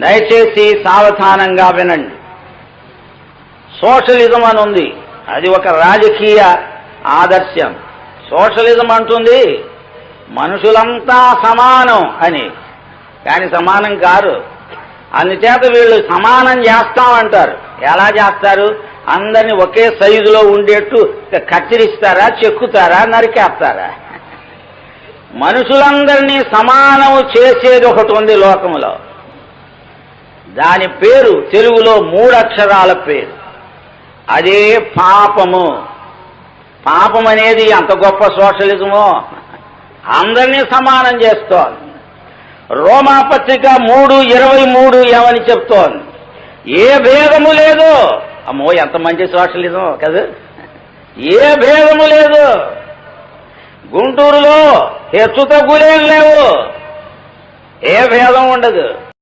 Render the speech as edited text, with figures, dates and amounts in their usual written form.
దయచేసి సావధానంగా వినండి. సోషలిజం అని ఉంది, అది ఒక రాజకీయ ఆదర్శం. సోషలిజం అంటుంది మనుషులంతా సమానం అని, కానీ సమానం కారు. అందుచేత వీళ్ళు సమానం చేస్తామంటారు. ఎలా చేస్తారు? అందరినీ ఒకే సైజులో ఉండేట్టు కత్తిరిస్తారా, చెక్కుతారా, నరికేస్తారా? మనుషులందరినీ సమానం చేసేది ఒకటి ఉంది లోకంలో. దాని పేరు తెలుగులో 3 అక్షరాల పేరు. అదే పాపము. పాపం అనేది అంత గొప్ప సోషలిజమో, అందరినీ సమానం చేస్తోంది. రోమాపత్రిక 3:23 ఏమని చెప్తోంది? ఏ భేదము లేదు. అమ్మో, ఎంత మంచి సోషలిజం కదా! ఏ భేదము లేదు. గుంటూరులో హెచ్చు తగ్గులేం లేవు, ఏ భేదం ఉండదు.